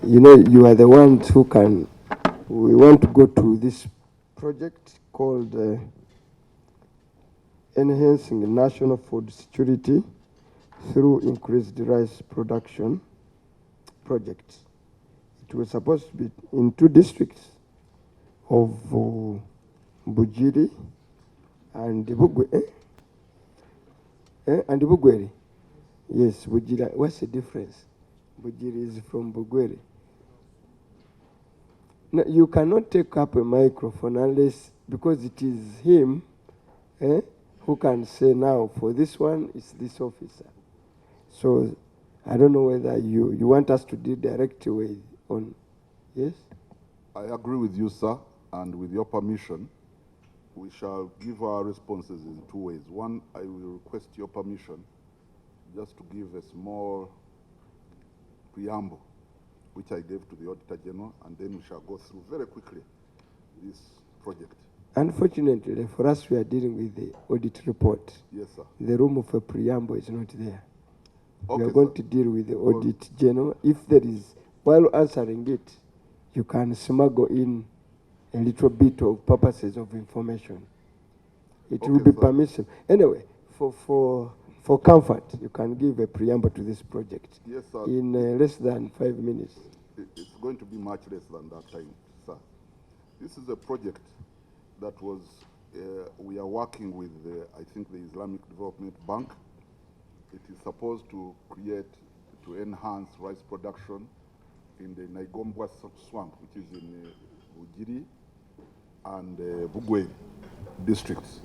you know, you are the ones who can, we want to go to this project called Enhancing National Food Security through Increased Rice Production project. It was supposed to be in 2 districts of Bugiri and Bugweri. Yes, Bugiri. What's the difference? Bugiri is from Bugweri. No, you cannot take up a microphone unless, because it is him who can say now for this one it's this officer. So I don't know whether you want us to do direct way on. Yes? I agree with you, sir, and with your permission, we shall give our responses in 2 ways. One, I will request your permission just to give a small preamble, which I gave to the Auditor General, and then we shall go through very quickly this project. Unfortunately, for us, we are dealing with the audit report. Yes, sir. The room of a preamble is not there. Okay, we are going to deal with the Audit General. If there is, while answering it, you can smuggle in a little bit of purposes of information. It will be permissible. Anyway, for comfort, you can give a preamble to this project. Yes, sir. In less than 5 minutes. It's going to be much less than that time, sir. This is a project that was, we are working with, I think, the Islamic Development Bank. It is supposed to enhance rice production in the Naigombwa swamp, which is in Bugiri and Bugwe districts.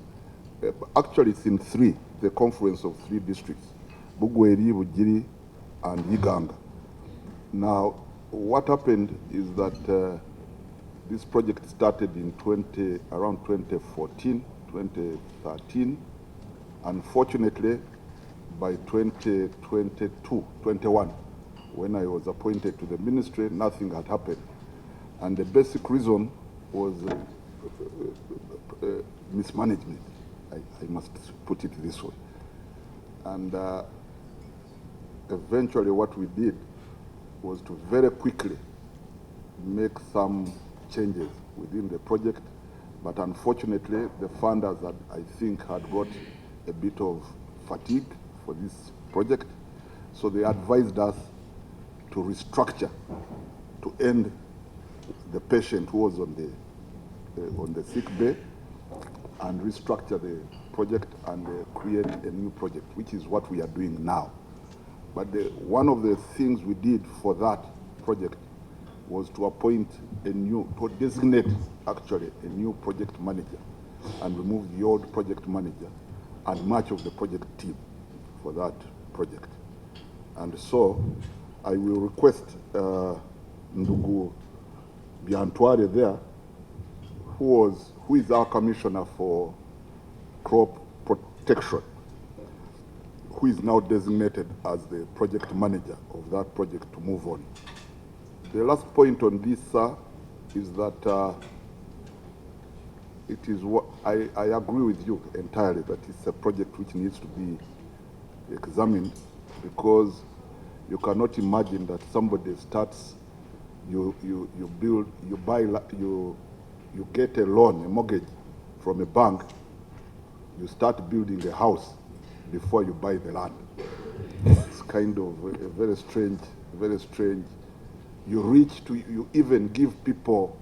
Actually, it's in 3, the confluence of 3 districts, Bugweri, Bugiri, and Iganga. Now, what happened is that this project started in around 2014, 2013. Unfortunately, by 2021, when I was appointed to the ministry, nothing had happened. And the basic reason was mismanagement. I must put it this way. And eventually what we did was to very quickly make some changes within the project, but unfortunately the funders had, I think, had got a bit of fatigue for this project, so they advised us to restructure, to end the patient who was on the sick bay, and restructure the project and create a new project, which is what we are doing now. But one of the things we did for that project was to appoint to designate actually a new project manager and remove the old project manager and much of the project team for that project. And so I will request Ndugu Biantware there, who is our commissioner for crop protection, who is now designated as the project manager of that project, to move on. The last point on this, sir, is that it is what I agree with you entirely that it's a project which needs to be examined, because you cannot imagine that somebody starts, you get a loan, a mortgage from a bank, you start building a house before you buy the land. It's kind of a very strange. You even give people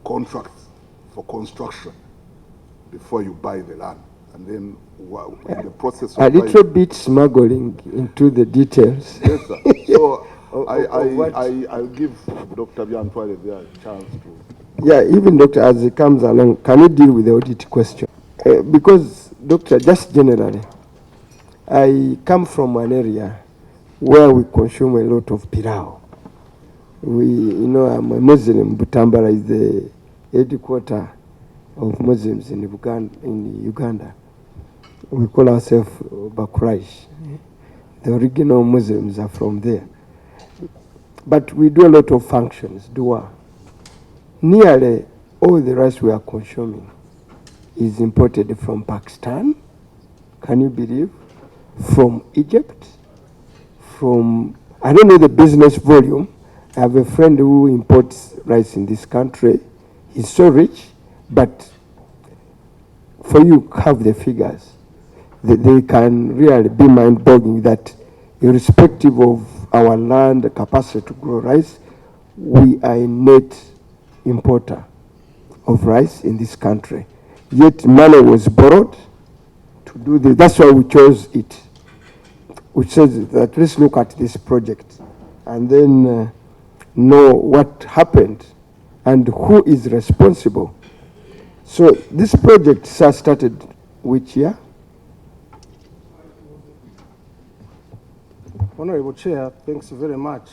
contracts for construction before you buy the land. And then in the process of a little bit smuggling into the details. Yes, sir. So I'll give Dr. Biantware there a chance to. Yeah, even Doctor, as he comes along, can you deal with the audit question? Because, Doctor, just generally, I come from an area where we consume a lot of pilau. I'm a Muslim. Butambara is the headquarters of Muslims in Uganda. We call ourselves Bakuraish. The original Muslims are from there. But we do a lot of functions, dua. Nearly all the rice we are consuming is imported from Pakistan, can you believe? From Egypt, from, I don't know the business volume, I have a friend who imports rice in this country. He's so rich, but for you to have the figures, they can really be mind-boggling that irrespective of our land capacity to grow rice, we are a net importer of rice in this country. Yet money was borrowed to do this. That's why we chose it. We said that let's look at this project and then know what happened and who is responsible. So this project started which year? Honorable Chair, thanks very much.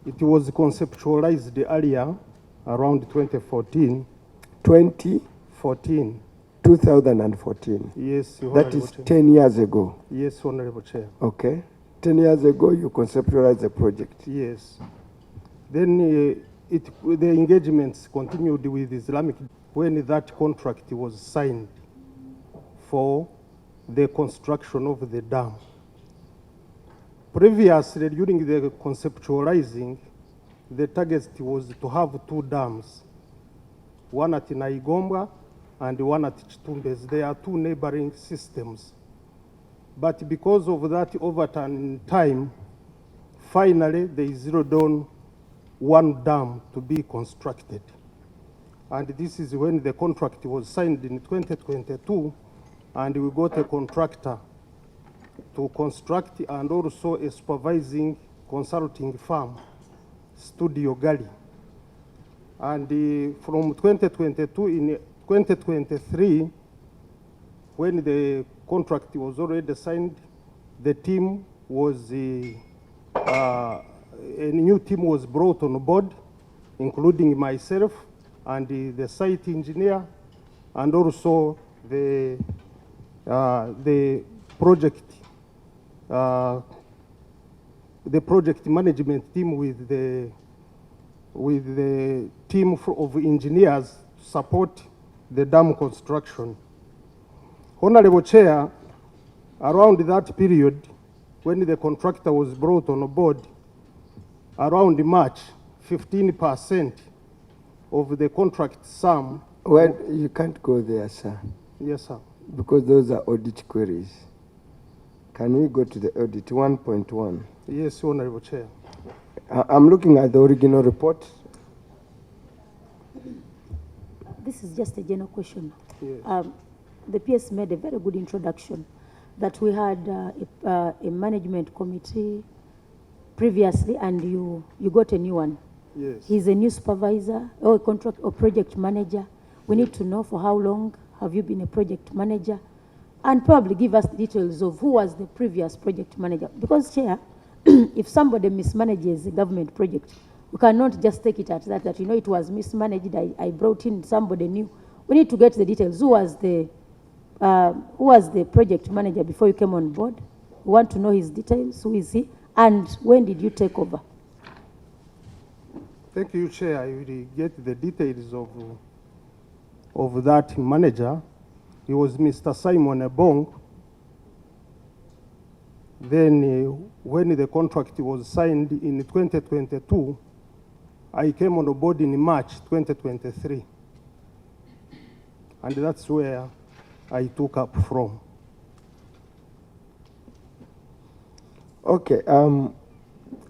It was conceptualized earlier, around 2014. 2014. Yes, That is Chair. 10 years ago. Yes, Honorable Chair. Okay. 10 years ago, you conceptualized the project. Yes. Then the engagements continued with Islamic when that contract was signed for the construction of the dam. Previously, during the conceptualizing, the target was to have 2 dams, one at Naigomba and one at Chitumbes. They are 2 neighboring systems. But because of that time, finally they zeroed on 1 dam to be constructed. And this is when the contract was signed in 2022, and we got a contractor to construct and also a supervising consulting firm, Studio Gali. And from 2022, in 2023, when the contract was already signed, the team was, a new team was brought on board, including myself and the site engineer, and also the project management team with the team of engineers to support the dam construction. Honorable Chair, around that period, when the contractor was brought on board, around March, 15% of the contract sum. Well, you can't go there, sir. Yes, sir. Because those are audit queries. Can we go to the audit 1.1? Yes, Honorable Chair. I'm looking at the original report. This is just a general question. Yes. The PS made a very good introduction that we had a management committee previously, and you got a new one. Yes. He's a new supervisor or a contract or project manager. We need to know for how long have you been a project manager, and probably give us the details of who was the previous project manager. Because, Chair, if somebody mismanages a government project, we cannot just take it at that you know it was mismanaged, I brought in somebody new. We need to get the details. Who was the project manager before you came on board? We want to know his details. Who is he? And when did you take over? Thank you, Chair. I will get the details of that manager. He was Mr. Simon Ebong. Then when the contract was signed in 2022, I came on board in March 2023. And that's where I took up from. Okay,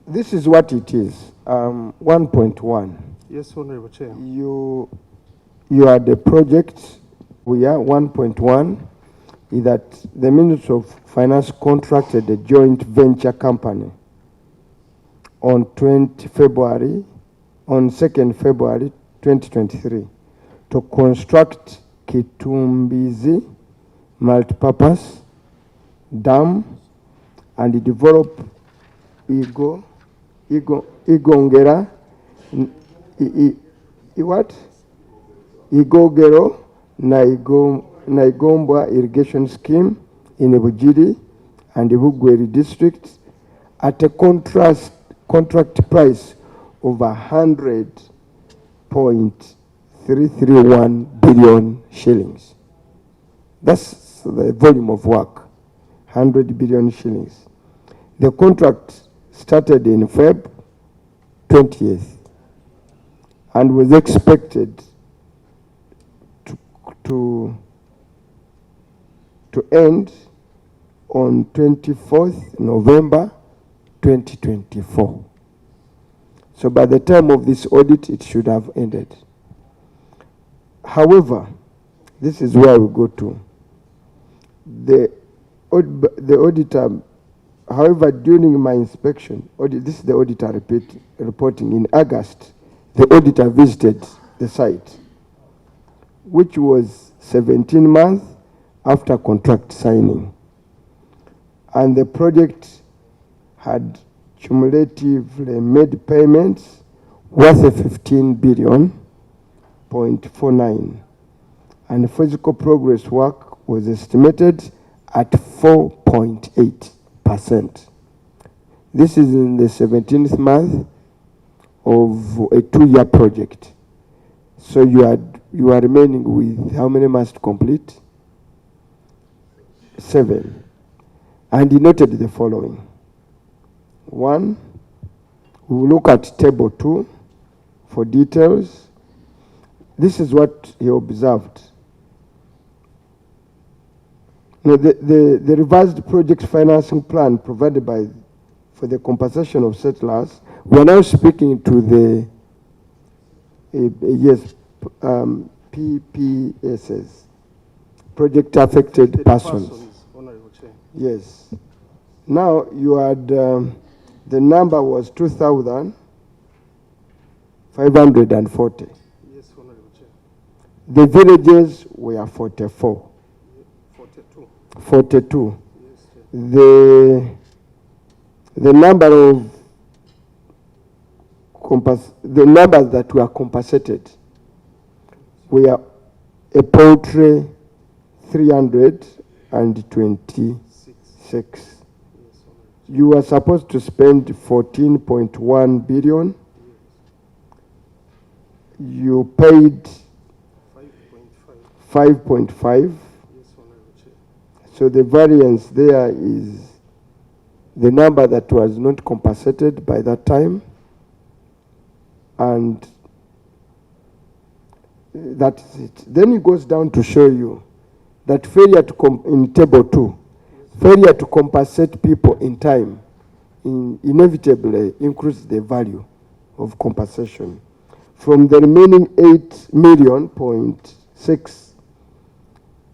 this is what it is. 1.1. Yes, Honorable Chair. You are the project. We are 1.1 is that the Ministry of Finance contracted a joint venture company on 2nd February 2023 to construct Kitumbizi multipurpose dam and develop Igongera Igogero Naigomba irrigation scheme in Bujiri and Bugweri districts at a contract price of 100.331 billion shillings. That's the volume of work, 100 billion shillings. The contract started in Feb 20th and was expected to end on 24th November 2024. So by the time of this audit, it should have ended. However, this is where we go to. The auditor, however, during my inspection, this is the auditor reporting in August, the auditor visited the site, which was 17 months after contract signing. And the project had cumulatively made payments worth 15 billion.49, and physical progress work was estimated at 4.8%. This is in the 17th month of a 2-year project. So you are remaining with how many months to complete? 7. And he noted the following. 1, we will look at table 2 for details. This is what he observed. Now, the revised project financing plan provided for the compensation of settlers, we are now speaking to the PPSs, project affected persons. Yes. Now you had the number was 2,540. Yes, Honorable Chair. The villages were 44. 42. Yes, Chair. The number of the numbers that were compensated were a poultry 326. You were supposed to spend 14.1 billion. You paid 5.5. So the variance there is the number that was not compensated by that time, and that's it. Then it goes down to show you that failure to in table 2, failure to compensate people in time inevitably increases the value of compensation. From the remaining 8.6 million,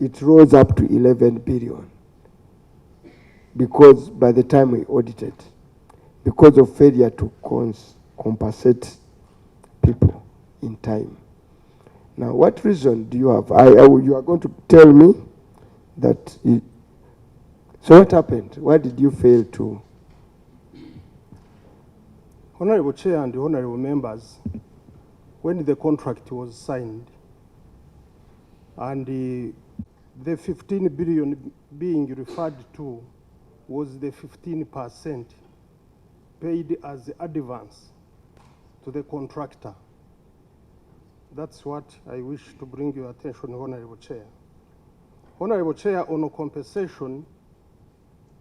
it rose up to 11 billion. Because by the time we audited, because of failure to compensate people in time. Now, what reason do you have? You are going to tell me that. So what happened? Why did you fail to? Honorable Chair and honorable members, when the contract was signed and the 15 billion being referred to was the 15% paid as advance to the contractor. That's what I wish to bring your attention, Honorable Chair. Honorable Chair, on compensation,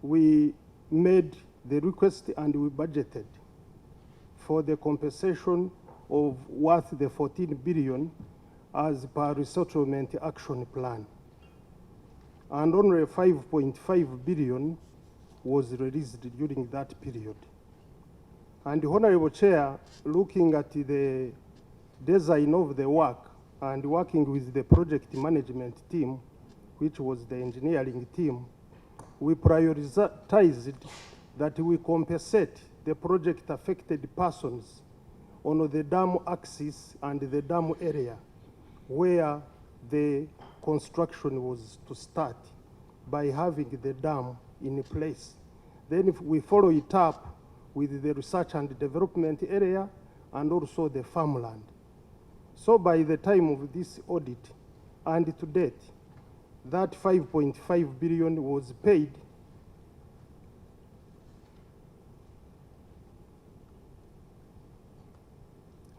we made the request and we budgeted for the compensation of worth the 14 billion as per resettlement action plan. And only 5.5 billion was released during that period. And Honorable Chair, looking at the design of the work and working with the project management team, which was the engineering team, we prioritized that we compensate the project affected persons on the dam axis and the dam area where the construction was to start by having the dam in place. Then if we follow it up with the research and development area and also the farmland. So by the time of this audit and to date, that 5.5 billion was paid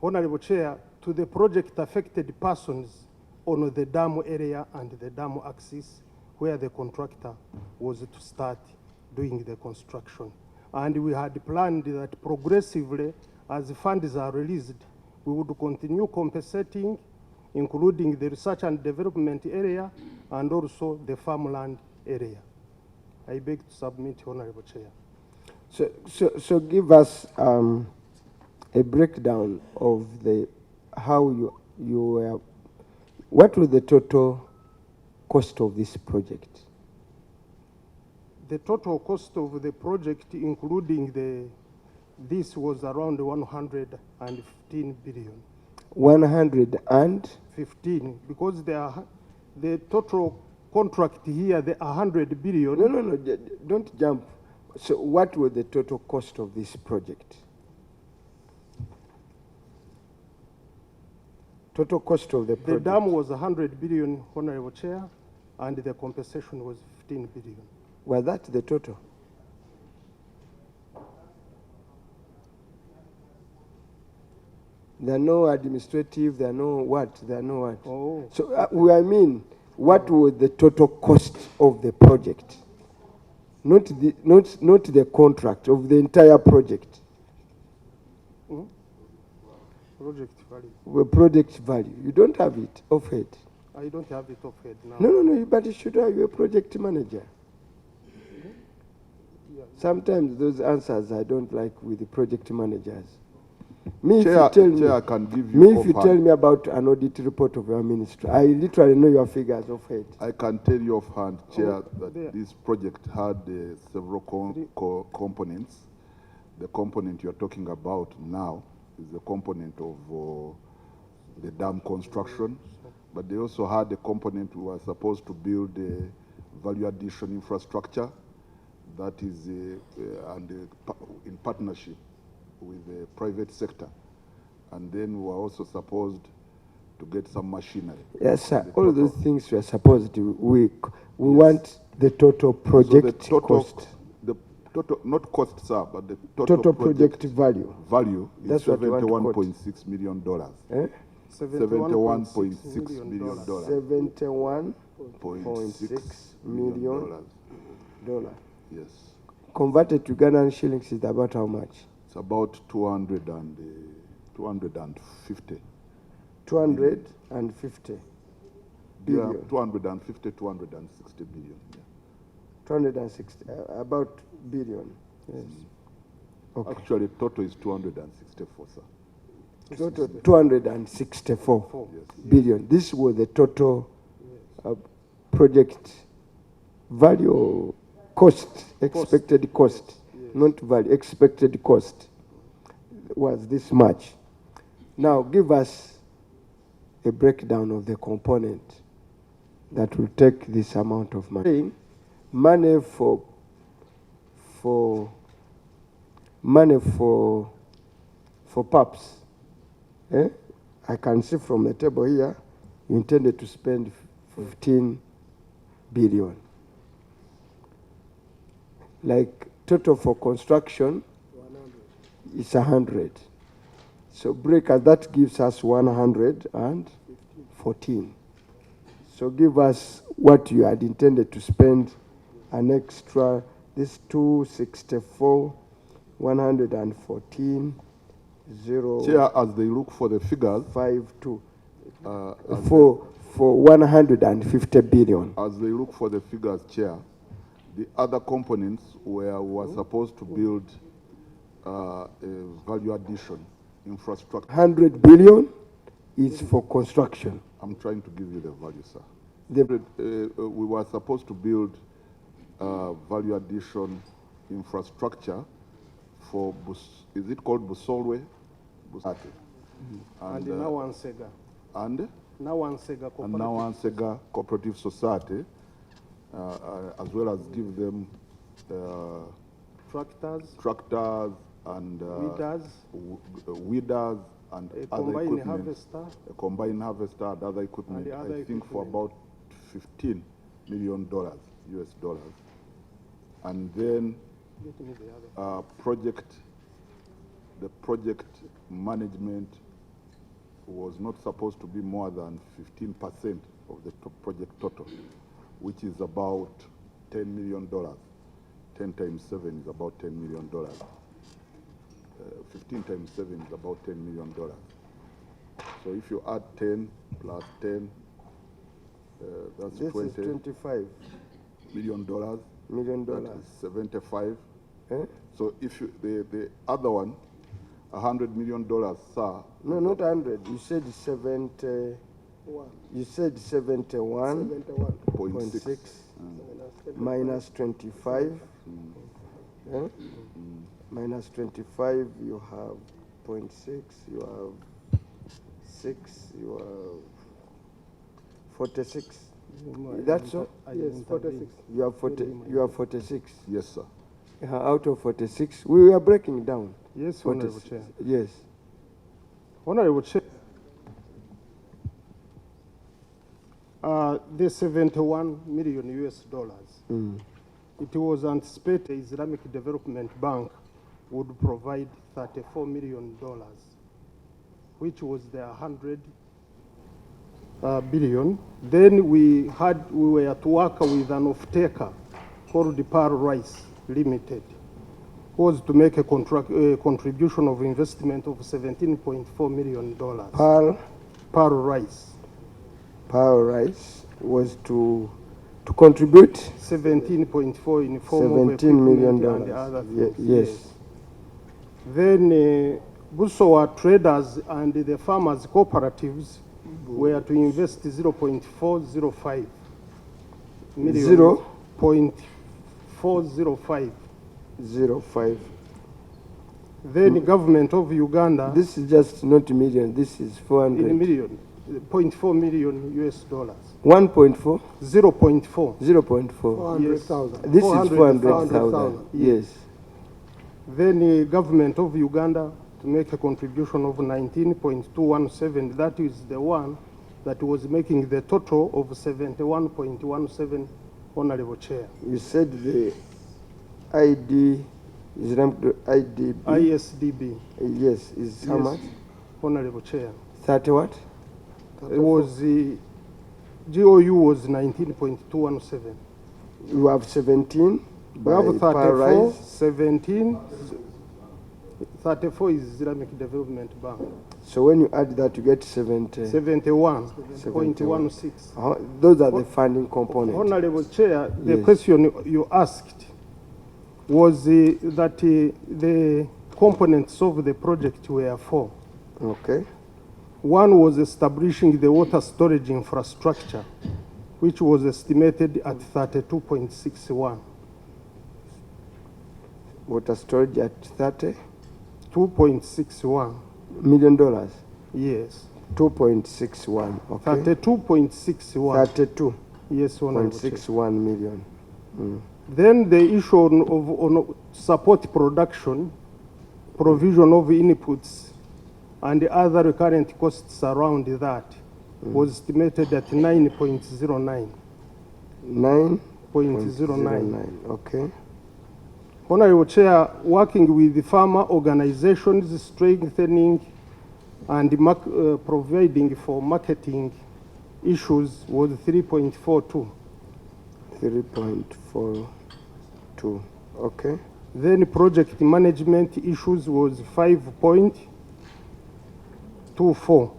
Honorable Chair, to the project affected persons on the dam area and the dam axis where the contractor was to start doing the construction. And we had planned that progressively, as funds are released, we would continue compensating, including the research and development area and also the farmland area. I beg to submit, Honorable Chair. So give us a breakdown of how you were. What was the total cost of this project? The total cost of the project, including this was around 115 billion. 115, because the total contract here, the 100 billion. No, don't jump. So what was the total cost of this project? Total cost of the project. The dam was 100 billion, Honorable Chair, and the compensation was 15 billion. Was that the total? There are no administrative, there are no what? Oh. So what was the total cost of the project? Not the contract, of the entire project. Project value. The project value. You don't have it offhand. I don't have it offhand now. No, but you should have a project manager. Yeah. Sometimes those answers I don't like with the project managers. If Chair, you tell Chair, I can give you if you tell me about an audit report of your ministry, I literally know your figures offhand. I can tell you offhand, Chair, that there. this project had several components. The component you're talking about now is the component of the dam construction, but they also had a component we were supposed to build a value addition infrastructure that is in partnership with the private sector. And then we were also supposed to get some machinery. Yes, sir. All those things we are supposed to. We want the total project so the total cost. The total, not cost, sir, but the Total project value. Value is That's what you want to quote. $71.6 million. Eh? $71.6 million. $71.6 million. Yes. Converted to Ugandan shillings is about how much? It's about 250. 250 billion. Yeah, 250, 260 billion. Yeah. 260, about billion. Yes. Okay. Actually, total is 264, sir. Total 264 Yes. billion. This was the total project value or cost, expected cost, not value, expected cost was this much. Now give us a breakdown of the component that will take this amount of money. Money for PAPs. I can see from the table here, you intended to spend 15 billion. Like total for construction is 100. So breakers, that gives us 114. So give us what you had intended to spend, an extra, this 264, 114, 0. Chair, as they look for the figures, 52 for 150 billion. As they look for the figures, Chair, the other components where we were supposed to build a value addition infrastructure. 100 billion is for construction. I'm trying to give you the value, sir. The we were supposed to build value addition infrastructure for, is it called Busolwe? Busate. And Nawansega. And Nawansega Cooperative Society, as well as give them tractors and weeders and other equipment, a combined harvester and other equipment, I think for about $15 million US dollars. And then the project management was not supposed to be more than 15% of the project total, which is about $10 million. 10 times 7 is about $10 million. 15 times 7 is about $10 million. So if you add 10 plus 10, that's This is 25 $25 million. million. That is 75. Eh? So if you, the other one, $100 million, sir. No, not 100. You said 70. You said 71.6 minus 25. Eh? Minus 25, you have 0.6, you have 6, you have 46. That's all? Yes, 46. You have 40. You have 46. Yes, sir. Out of 46, we are breaking down. Yes, Honorable 46. Chair. Yes. Honorable Chair, the 71 million US dollars, it was anticipated Islamic Development Bank would provide $34 million, which was the 100 billion. Then we were to work with an off-taker called the PAC Rice Limited, who was to make a contribution of investment of $17.4 million. PAC Rice. PAC Rice was to contribute 17.4 in form of $17 million. equipment and the other things. Yes. Then Busowa traders and the farmers cooperatives were to invest 0.405 million. 0.405. 05. Then government of Uganda This is just not million. This is 400. in million, 0.4 million US dollars. 1.4. 0.4. 0.4. 400,000. This is 400,000. Yes. Then the government of Uganda to make a contribution of 19.217. That is the one that was making the total of 71.17, Honorable Chair. You said the ID Islamic IDB. ISDB. Yes, is how Yes, much? Honorable Chair. 30 what? It was the GOU was 19.217. You have 17. We have by 34, Parise. 17. 34 is Islamic Development Bank. So when you add that, you get 70. 71.16. Those are the funding components. Honorable Chair, the Yes. question you asked was that the components of the project were four. Okay. One was establishing the water storage infrastructure, which was estimated at 32.61. Water storage at 30 2.61. million dollars. Yes. 2.61. Okay. 32.61. 32.61 Yes, Honorable Chair. million. Then the issue on support production, provision of inputs, and the other recurrent costs around that was estimated at 9.09. 9.09. Okay. Honorable Chair, working with the farmer organizations, strengthening and providing for marketing issues was 3.42. 3.42. Okay. Then project management issues was 5.24.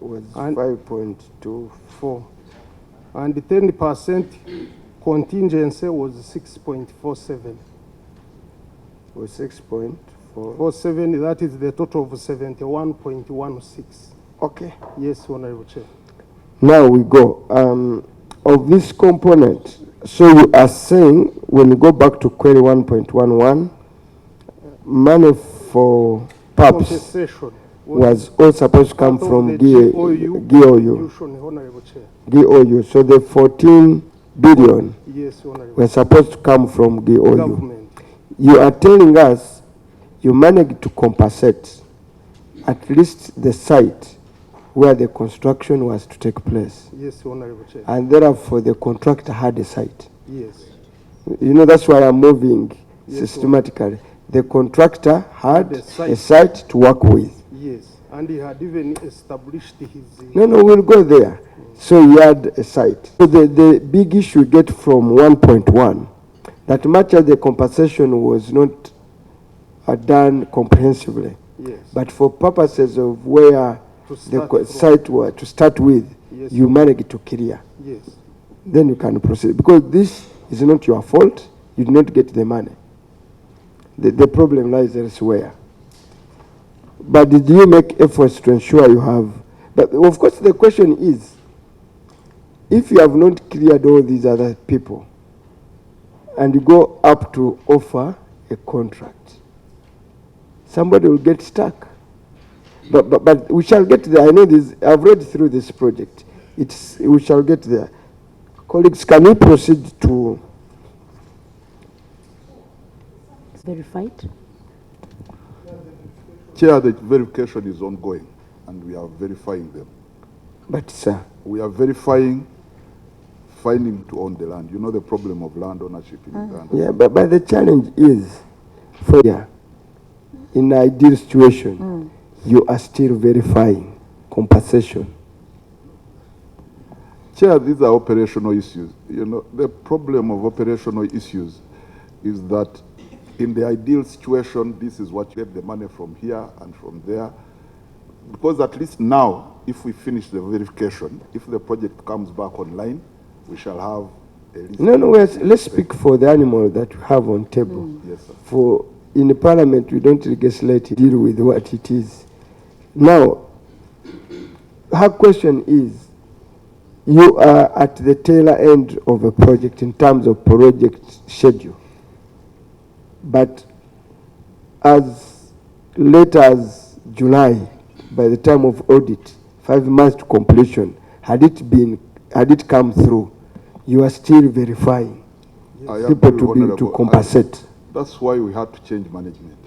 Was And- 5.24. And 10% contingency was 6.47. Was 6.4. 47, that is the total of 71.16. Okay. Yes, Honorable Chair. Now we go. Of this component, so you are saying when you go back to query 1.11, money for PAPs Compensation was all supposed to come part of from the GOU. contribution, Honorable Chair. GOU. So the 14 billion Yes, Honorable were supposed to come from GOU. Government. You are telling us you managed to compensate at least the site where the construction was to take place. Yes, Honorable Chair. And therefore the contractor had a site. Yes. You know, that's why I'm moving Yes, systematically. The contractor had a site. a site to work with. Yes. And he had even established his. No, we'll go there. So he had a site. So the big issue you get from 1.1, that much of the compensation was not are done comprehensively. Yes. But for purposes of where To the start from. site were to start with, Yes, you manage to clear. Yes. Then you can proceed. Because this is not your fault. You did not get the money. The problem lies elsewhere. But did you make efforts to ensure you have? But of course, the question is, if you have not cleared all these other people, and you go up to offer a contract, somebody will get stuck. But we shall get there. I know this. I've read through this project. We shall get there. Colleagues, can we proceed to? It's verified. Chair, the verification is ongoing, and we are verifying them. But sir, We are verifying finding to own the land. You know the problem of land ownership in Uganda. yeah. But the challenge is, for in an ideal situation, you are still verifying compensation. Chair, these are operational issues. You know, the problem of operational issues is that in the ideal situation, this is what you get the money from here and from there. Because at least now, if we finish the verification, if the project comes back online, we shall have a list. No, let's speak for the animal that we have on table. Yes, sir. For in the parliament, we don't legislate, deal with what it is. Now, her question is, you are at the tail end of a project in terms of project schedule. But as late as July, by the time of audit, 5 months to completion, had it come through, you are still verifying people to compensate. That's why we had to change management.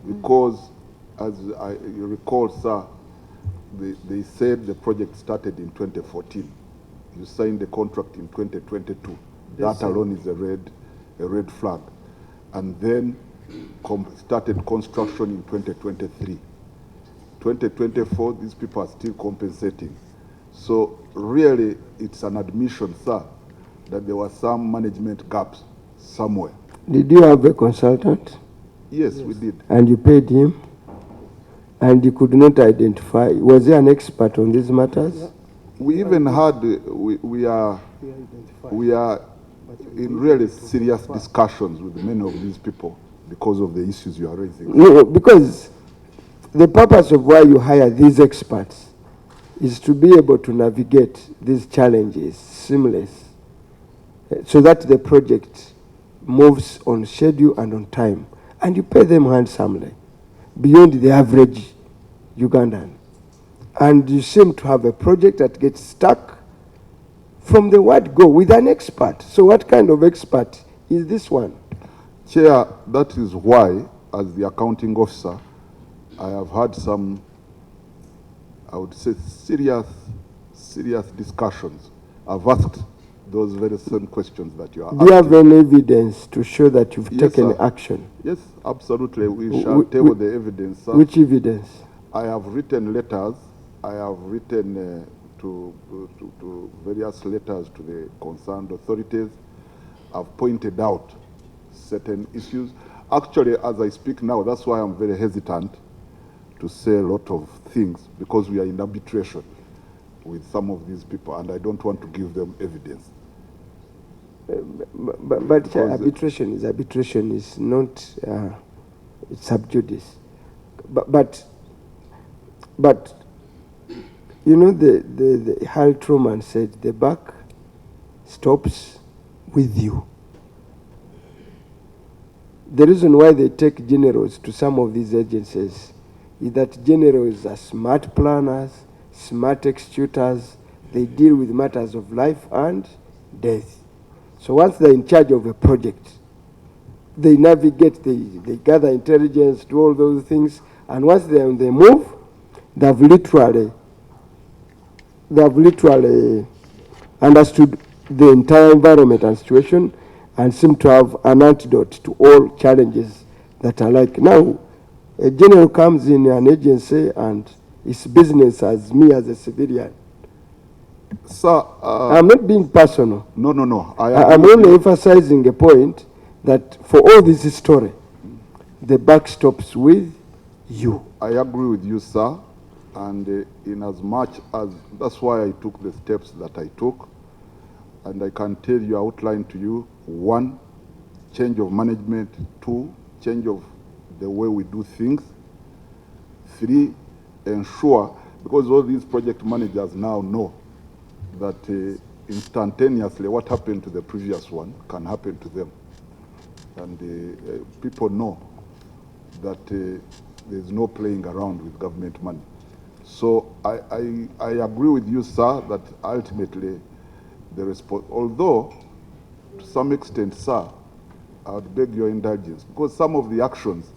Because, as you recall, sir, they said the project started in 2014. You signed the contract in 2022. Yes, That alone is a red flag. And then started construction in 2023. 2024, these people are still compensating. So really, it's an admission, sir, that there were some management gaps somewhere. Did you have a consultant? Yes, we did. And you paid him? And you could not identify. Was he an expert on these matters? Yeah. We even had, we are in really serious discussions with many of these people because of the issues you are raising. No, because the purpose of why you hire these experts is to be able to navigate these challenges seamless, so that the project moves on schedule and on time, and you pay them handsomely, beyond the average Ugandan. And you seem to have a project that gets stuck from the word go with an expert. So what kind of expert is this one? Chair, that is why, as the accounting officer, I have had some, I would say, serious discussions. I've asked those very same questions that you are asking. Do you have any evidence to show that you've Yes, taken sir. action? Yes, absolutely. We shall table the evidence, sir. Which evidence? I have written letters. I have written to various letters to the concerned authorities. I've pointed out certain issues. Actually, as I speak now, that's why I'm very hesitant to say a lot of things, because we are in arbitration with some of these people, and I don't want to give them evidence. But arbitration is not it's sub judice. But you know, the Hal Truman said the buck stops with you. The reason why they take generals to some of these agencies is that generals are smart planners, smart executors. They deal with matters of life and death. So once they're in charge of a project, they navigate, they gather intelligence, do all those things, and once they're on the move, they've literally understood the entire environment and situation, and seem to have an antidote to all challenges that are like. Now, a general comes in an agency and his business as me as a civilian. Sir, I'm not being personal. No. I'm only emphasizing a point that for all this story, the buck stops with you. I agree with you, sir. And in as much as, that's why I took the steps that I took. And I can tell you, outline to you, 1, change of management, 2, change of the way we do things, 3, ensure, because all these project managers now know that instantaneously what happened to the previous one can happen to them. And people know that there's no playing around with government money. So I agree with you, sir, that ultimately the response, although to some extent, sir, I would beg your indulgence, because some of the actions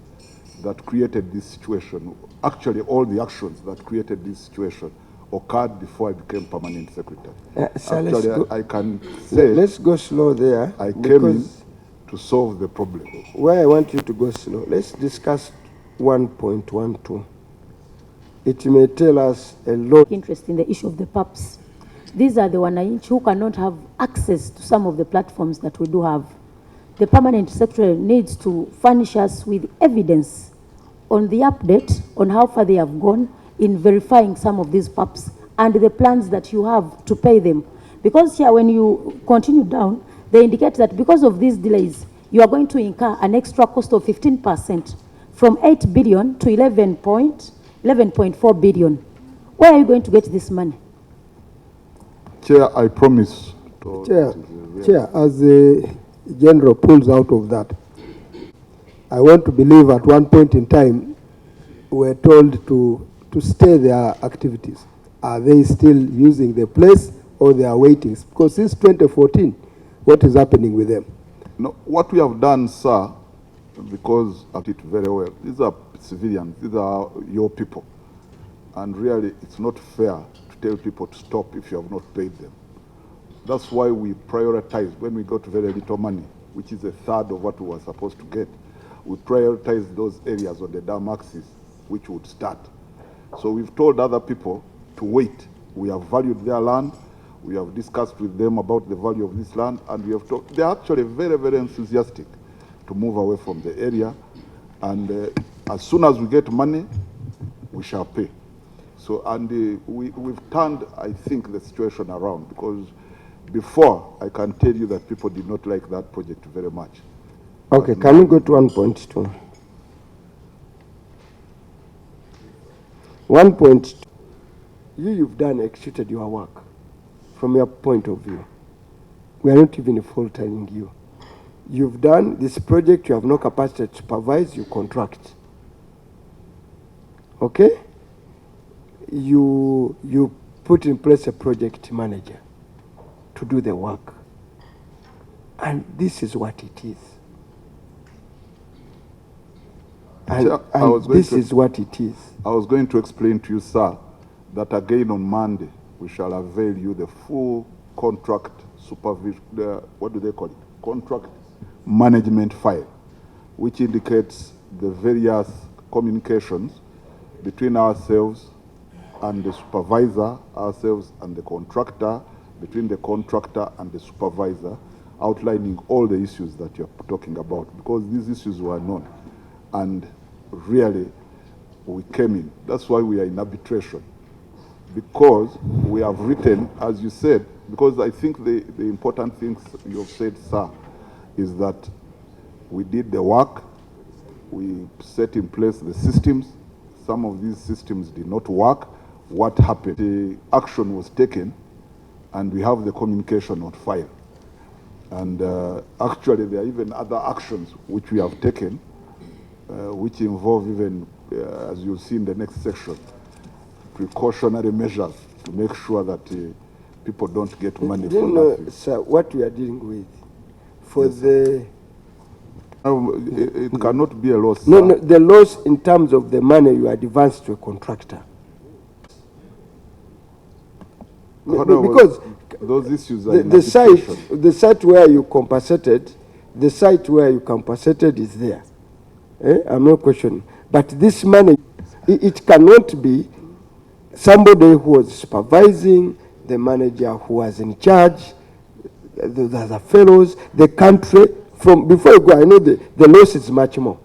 that created this situation, actually all the actions that created this situation occurred before I became permanent secretary. Sir, I can say, let's go slow there. I came in to solve the problem. Why I want you to go slow, let's discuss 1.12. It may tell us a lot. Interest in the issue of the PAPs. These are the wananchi who cannot have access to some of the platforms that we do have. The permanent secretary needs to furnish us with evidence on the update on how far they have gone in verifying some of these PAPs and the plans that you have to pay them. Because here, when you continue down, they indicate that because of these delays, you are going to incur an extra cost of 15% from 8 billion to 11.4 billion. Where are you going to get this money? Chair, I promise. Chair, as the general pulls out of that, I want to believe at one point in time we're told to stay their activities. Are they still using the place or they are waiting? Because since 2014, what is happening with them? No, what we have done, sir, because I did it very well, these are civilians, these are your people. And really, it's not fair to tell people to stop if you have not paid them. That's why we prioritize when we got very little money, which is a third of what we were supposed to get. We prioritize those areas on the dam axis, which would start. So we've told other people to wait. We have valued their land. We have discussed with them about the value of this land, and we have talked. They're actually very, very enthusiastic to move away from the area. And as soon as we get money, we shall pay. So, and we've turned, I think, the situation around, because before, I can tell you that people did not like that project very much. Okay, can you go to 1.2? 1.2. You've done, executed your work from your point of view. We are not even faulting you. You've done this project, you have no capacity to supervise, you contract. Okay? You put in place a project manager to do the work. And this is what it is. And this is what it is. I was going to explain to you, sir, that again on Monday, we shall avail you the full contract supervision, what do they call it? Contract management file, which indicates the various communications between ourselves and the supervisor, ourselves and the contractor, between the contractor and the supervisor, outlining all the issues that you're talking about, because these issues were known. And really, we came in. That's why we are in arbitration, because we have written, as you said, because I think the important things you have said, sir, is that we did the work, we set in place the systems. Some of these systems did not work. What happened? The action was taken, and we have the communication on file. And actually, there are even other actions which we have taken, which involve even, as you'll see in the next section, precautionary measures to make sure that people don't get money for nothing. Sir, what we are dealing with, for the... It cannot be a loss, sir. No, the loss in terms of the money you advance to a contractor. Because those issues are the site where you compensated, is there. I'm not questioning. But this money, it cannot be somebody who was supervising, the manager who was in charge, the other fellows, the country. From before you go, I know the loss is much more.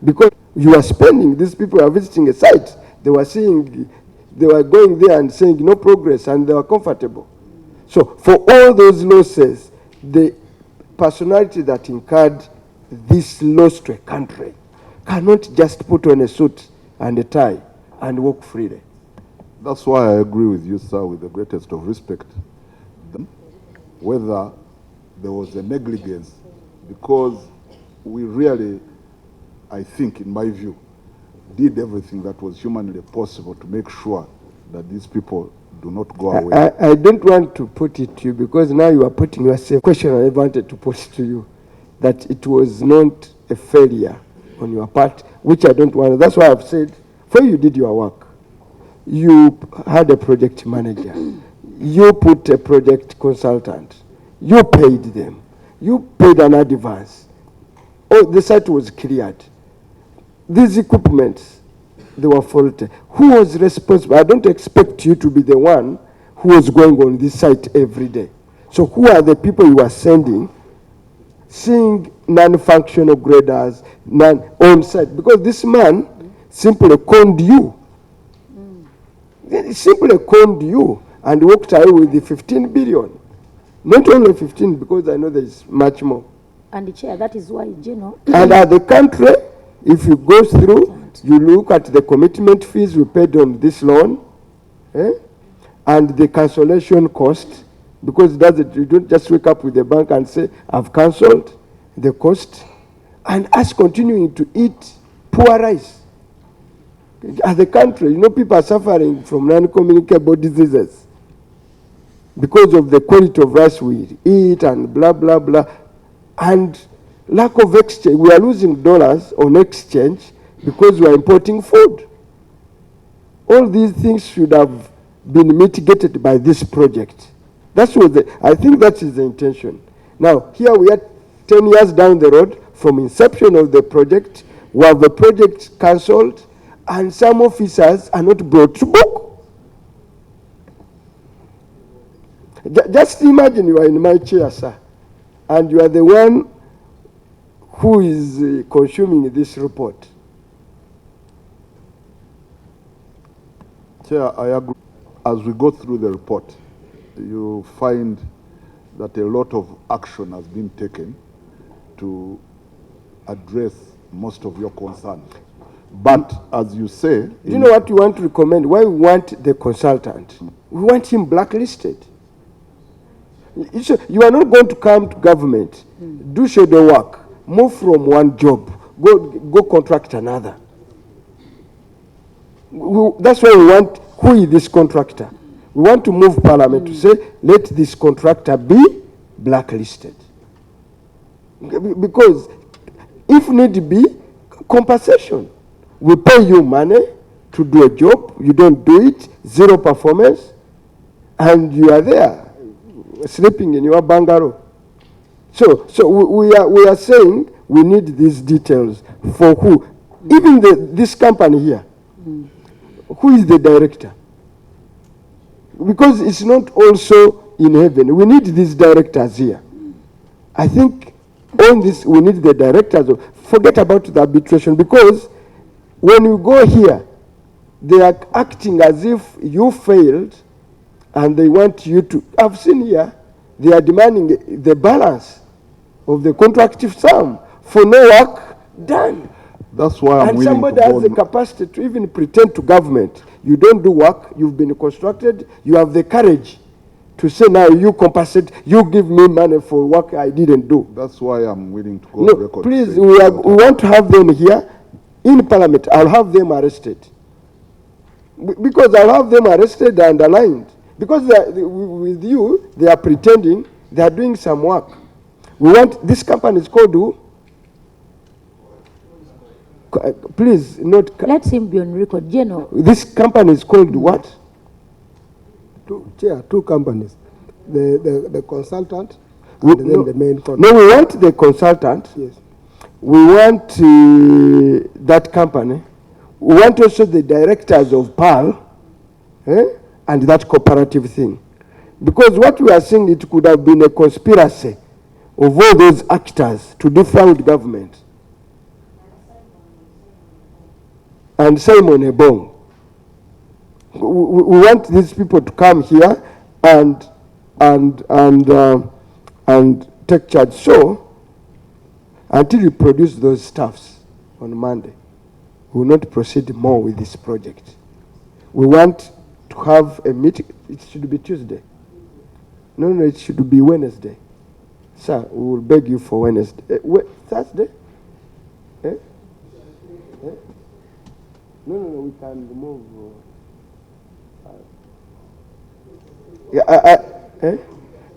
Because you are spending, these people are visiting a site, they were seeing, they were going there and saying no progress, and they were comfortable. So for all those losses, the personality that incurred this loss to a country cannot just put on a suit and a tie and walk freely. That's why I agree with you, sir, with the greatest of respect, whether there was a negligence, because we really, I think, in my view, did everything that was humanly possible to make sure that these people do not go away. I don't want to put it to you, because now you are putting yourself. Question I wanted to put to you, that it was not a failure on your part, which I don't want. That's why I've said, before you did your work, you had a project manager, you put a project consultant, you paid them, you paid an advance. Oh, the site was cleared. These equipments, they were faulty. Who was responsible? I don't expect you to be the one who was going on this site every day. So who are the people you are sending, seeing non-functional graders, on site? Because this man simply conned you. He simply conned you and walked away with the 15 billion. Not only 15, because I know there is much more. And Chair, that is why, General. And at the country, if you go through, you look at the commitment fees we paid on this loan, and the cancellation cost, because you don't just wake up with the bank and say, I've cancelled the cost, and us continuing to eat poor rice. At the country, people are suffering from non-communicable diseases because of the quality of rice we eat and blah, blah, blah. And lack of exchange. We are losing dollars on exchange because we are importing food. All these things should have been mitigated by this project. I think that is the intention. Now, here we are 10 years down the road from inception of the project. We have the project cancelled, and some officers are not brought to book. Just imagine you are in my chair, sir, and you are the one who is consuming this report. Chair, I agree. As we go through the report, you find that a lot of action has been taken to address most of your concerns. But as you say... Do you know what we want to recommend? Why we want the consultant? We want him blacklisted. You are not going to come to government, do shadow work, move from one job, go contract another. That's why we want, who is this contractor? We want to move Parliament to say, let this contractor be blacklisted. Because if need be, compensation. We pay you money to do a job, you don't do it, zero performance, and you are there, sleeping in your bungalow. So we are saying we need these details for who. Even this company here, who is the director? Because it's not also in heaven. We need these directors here. I think on this we need the directors. Forget about the arbitration, because when you go here, they are acting as if you failed and they want you to. I've seen here, they are demanding the balance of the contractive sum for no work done. That's why I'm willing to go. And somebody has the capacity to even pretend to government. You don't do work, you've been constructed, you have the courage to say now you compensate, you give me money for work I didn't do. That's why I'm willing to go no, record. Please, we want to have them here in Parliament. I'll have them arrested. Because I'll have them arrested and aligned. Because with you, they are pretending they are doing some work. We want, this company is called who? Please, not... Let him be on record. General. This company is called what? Two companies. The consultant and then the main contract. No, we want the consultant. Yes. We want that company. We want also the directors of PAL and that cooperative thing. Because what we are seeing, it could have been a conspiracy of all those actors to defraud government. and Simon Ebong. We want these people to come here and take charge. So until you produce those staffs on Monday, we will not proceed more with this project. We want to have a meeting. It should be Tuesday. No, it should be Wednesday. Sir, we will beg you for Wednesday. Thursday? Eh? Eh? No, we can move.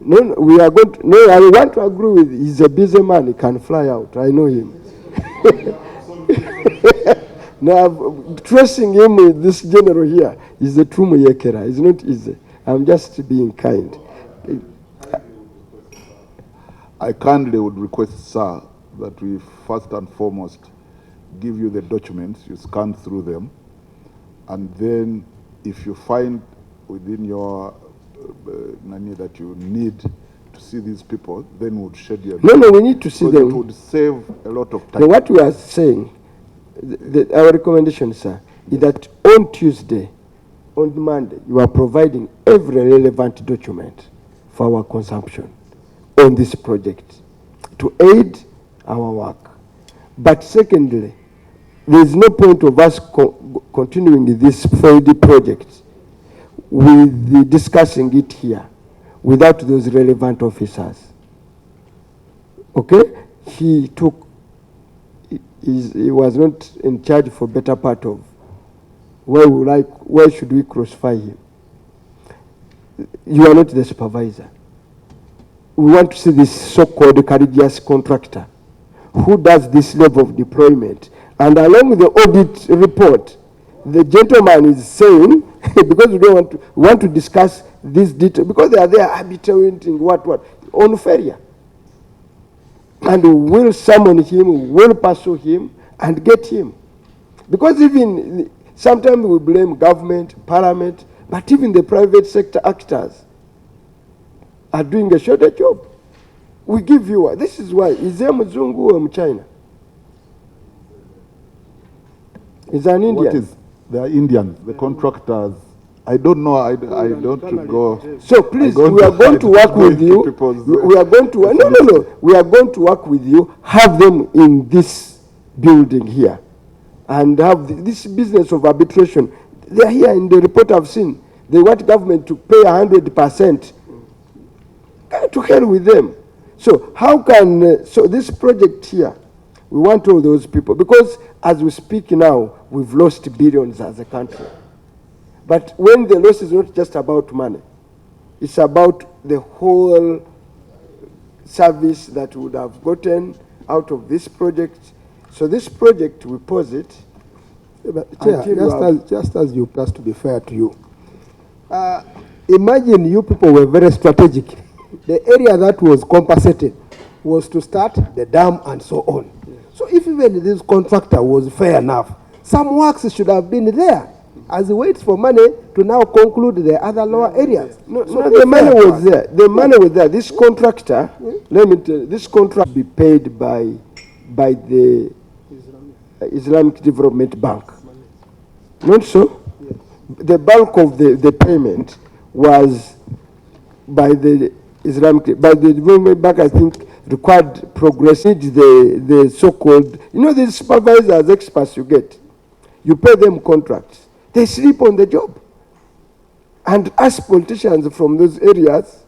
No, we are going to. No, I want to agree with. He's a busy man. He can fly out. I know him. Now, trusting him with this general here is a true muyekera. It's not easy. I'm just being kind. I kindly would request, sir, that we first and foremost give you the documents, you scan through them, and then if you find within your Nani that you need to see these people, then we would schedule. No, we need to see them. It would save a lot of time. Now, what we are saying, our recommendation, sir, is that on Tuesday, on Monday, you are providing every relevant document for our consumption on this project to aid our work. But secondly, there is no point of us continuing this 4D project with discussing it here without those relevant officers. Okay? He was not in charge for better part of where should we crucify him? You are not the supervisor. We want to see this so-called courageous contractor who does this level of deployment. And along with the audit report, the gentleman is saying, because we want to discuss this detail, because they are there arbitrating what on failure. And we will summon him, we will pursue him, and get him. Because even sometimes we blame government, parliament, but even the private sector actors are doing a shorter job. We give you, this is why, is there Mzungu or China? Is an Indian? What is, they are Indians, the contractors. I don't know, I don't go. So please, we are going to work with you. We are going to, no. We are going to work with you, have them in this building here, and have this business of arbitration. They are here in the report I've seen. They want government to pay 100%. To hell with them. So how can, so this project here, we want all those people, because as we speak now, we've lost billions as a country. But when the loss is not just about money, it's about the whole service that we would have gotten out of this project. So this project, we pause it. But Chair, just as you plus, to be fair to you, imagine you people were very strategic. The area that was compensated was to start the dam and so on. So if even this contractor was fair enough, some works should have been there as he waits for money to now conclude the other lower areas. No, the money was there. The money was there. This contractor, let me tell you, this contract be paid by the Islamic Development Bank. Not so? The bulk of the payment was by the Development Bank, I think, required progress. The so-called, the supervisors, experts you get, you pay them contracts. They sleep on the job. And us politicians from those areas,